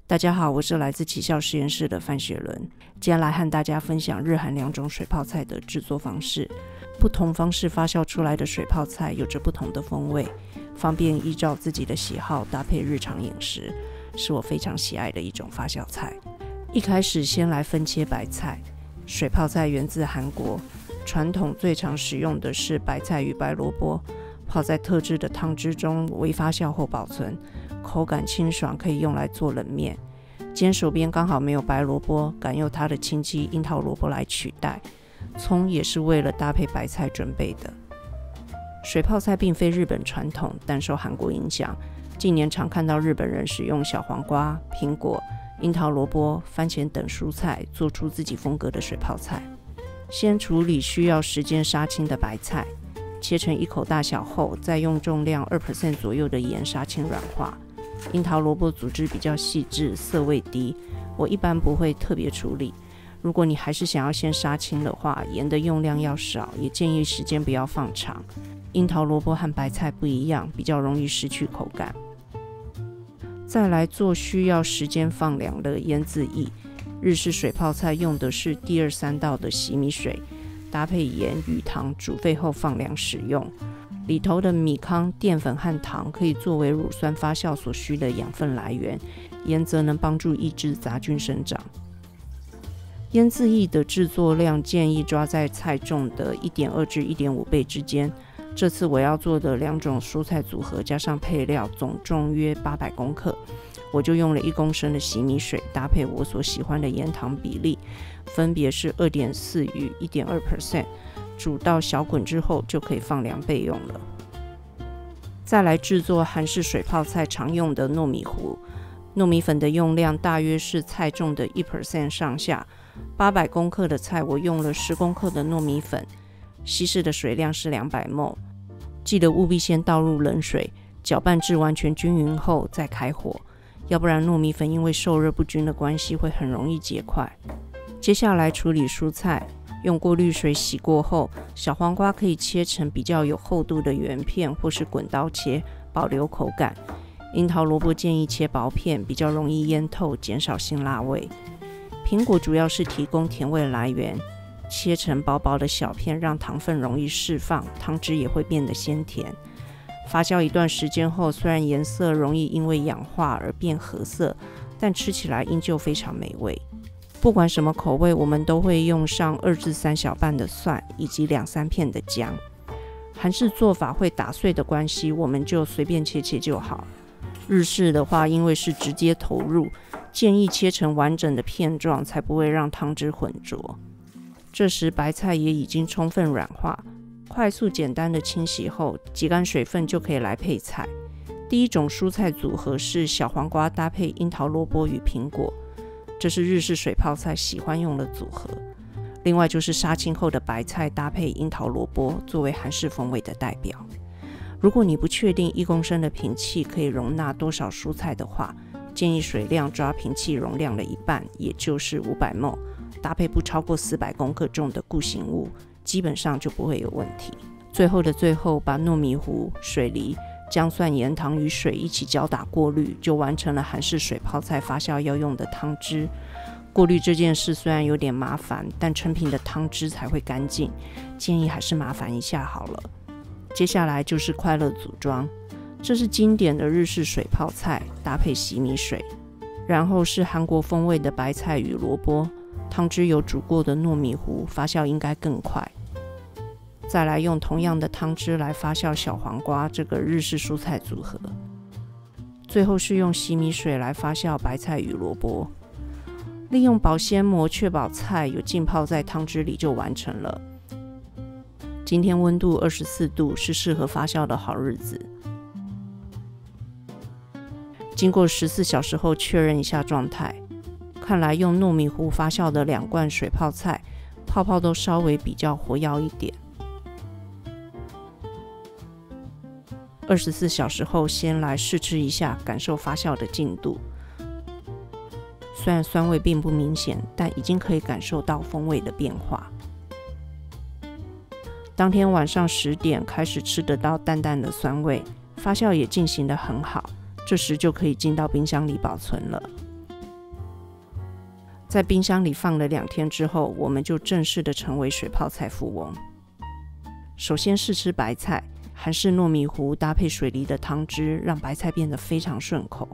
大家好，我是來自起校實驗室的范雪倫，今天來和大家分享日韓兩種水泡菜的制作方式。不同方式發酵出來的水泡菜有着不同的風味，方便依照自己的喜好搭配日常飲食，是我非常喜愛的一種發酵菜。一開始先來分切白菜。水泡菜源自韓國，傳統最常使用的是白菜與白蘿蔔，泡在特制的湯汁中微發酵後保存，口感清爽，可以用來做冷麵。今天手邊剛好沒有白蘿蔔，改用它的親戚櫻桃蘿蔔來取代。蔥也是為了搭配白菜準備的。水泡菜並非日本傳統，但受韓國影響，近年常看到日本人使用小黃瓜、蘋果、櫻桃蘿蔔、番茄等蔬菜做出自己風格的水泡菜。先處理需要時間殺青的白菜，切成一口大小後，再用重量 2% 左右的鹽殺青軟化。櫻桃蘿蔔組織比較細緻，澀味低，我一般不會特別處理。如果你還是想要先殺青的話，鹽的用量要少，也建議時間不要放長。櫻桃蘿蔔和白菜不一樣，比較容易失去口感。再來做需要時間放涼的醃製液。日式水泡菜用的是第2、3道的洗米水，搭配鹽與糖煮沸後放涼使用。裡頭的米糠、澱粉和糖可以作為乳酸發酵所需的養分來源，鹽則能幫助抑制雜菌生長。醃製液的制作量建議抓在菜重的 1.2 至 1.5 倍之間。這次我要做的2種蔬菜組合加上配料總重約800公克，我就用了1公升的洗米水，搭配我所喜歡的鹽糖比例，分別是 2.4 與 1.2%， 煮到小滾之後就可以放涼備用了。再來制作韓式水泡菜常用的糯米糊，糯米粉的用量大約是菜重的 1% 上下，800公克的菜我用了10公克的糯米粉，稀釋的水量是200ml， 記得務必先倒入冷水，攪拌至完全均勻後再開火，要不然糯米粉因為受熱不均的關係會很容易結塊。接下來處理蔬菜，用過濾水洗過後，小黃瓜可以切成比較有厚度的圓片或是滾刀切，保留口感。櫻桃蘿蔔建議切薄片，比較容易醃透，減少辛辣味。蘋果主要是提供甜味來源，切成薄薄的小片，讓糖分容易釋放，湯汁也會變得鮮甜。發酵一段時間後，雖然顏色容易因為氧化而變褐色，但吃起來依舊非常美味。不管什麼口味，我們都會用上2至3小瓣的蒜，以及2、3片的薑。韓式做法會打碎的關係，我們就隨便切切就好。日式的話，因為是直接投入，建議切成完整的片狀，才不會讓湯汁混濁。這時白菜也已經充分軟化，快速簡單的清洗後，擠乾水分就可以來配菜。第一種蔬菜組合是小黃瓜搭配櫻桃蘿蔔與蘋果，這是日式水泡菜喜歡用的組合。另外就是殺青後的白菜搭配櫻桃蘿蔔，作為韓式風味的代表。如果你不確定1公升的瓶器可以容納多少蔬菜的話，建議水量抓瓶器容量的一半，也就是500ml，搭配不超過400公克重的固形物，基本上就不會有問題。最後的最後，把糯米糊、水梨、薑蒜、鹽糖與水一起攪打過濾，就完成了韓式水泡菜發酵要用的湯汁。過濾這件事雖然有點麻煩，但成品的湯汁才會乾淨，建議還是麻煩一下好了。接下來就是快樂組裝，這是經典的日式水泡菜，搭配洗米水，然後是韓國風味的白菜與蘿蔔，湯汁有煮過的糯米糊，發酵應該更快。再來用同樣的湯汁來發酵小黃瓜這個日式蔬菜組合，最後是用洗米水來發酵白菜與蘿蔔，利用保鮮膜確保菜有浸泡在湯汁裡就完成了。今天溫度24度，是適合發酵的好日子。經過14小時後確認一下狀態，看來用糯米糊發酵的2罐水泡菜，泡泡都稍微比較活躍一點。24小時後先來試吃一下，感受發酵的進度。雖然酸味並不明顯，但已經可以感受到風味的變化。當天晚上10點開始吃得到淡淡的酸味，發酵也進行得很好，這時就可以進到冰箱裡保存了。在冰箱裡放了2天之後，我們就正式的成為水泡菜富翁。首先試吃白菜，韓式糯米糊搭配水梨的湯汁，讓白菜變得非常順口。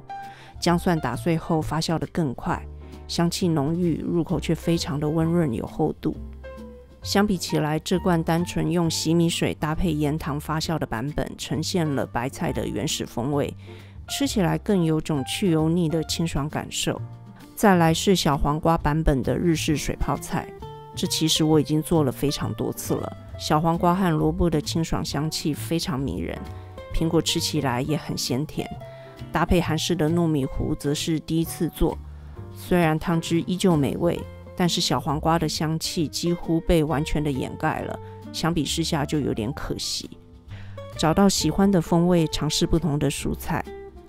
薑蒜打碎後發酵得更快，香氣濃郁，入口卻非常的溫潤有厚度。相比起來，這罐單純用洗米水搭配鹽糖發酵的版本，呈現了白菜的原始風味，吃起來更有種去油膩的清爽感受。再來是小黃瓜版本的日式水泡菜，這其實我已經做了非常多次了。小黃瓜和蘿蔔的清爽香氣非常迷人，蘋果吃起來也很鮮甜。搭配韓式的糯米糊則是第一次做，雖然湯汁依舊美味，但是小黃瓜的香氣幾乎被完全的掩蓋了，相比之下就有點可惜。找到喜歡的風味，嘗試不同的蔬菜，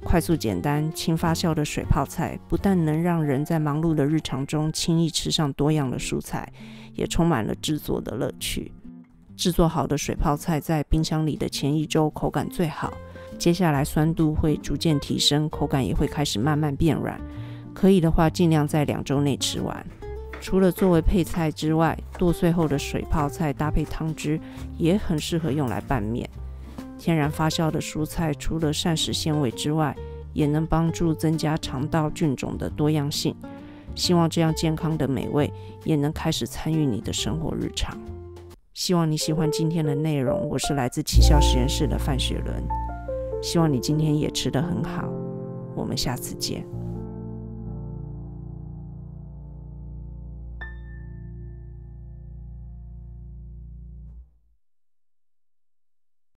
快速簡單輕發酵的水泡菜，不但能讓人在忙碌的日常中輕易吃上多樣的蔬菜，也充滿了制作的樂趣。制作好的水泡菜在冰箱裡的前1周口感最好，接下來酸度會逐漸提升，口感也會開始慢慢變軟，可以的話盡量在2周內吃完。除了作為配菜之外，剁碎後的水泡菜搭配湯汁也很適合用來拌麵。天然發酵的蔬菜除了膳食纖維之外，也能幫助增加腸道菌種的多樣性。希望這樣健康的美味也能開始參與你的生活日常。希望你喜歡今天的內容，我是來自奇效實驗室的范雪倫。希望你今天也吃得很好，我們下次見。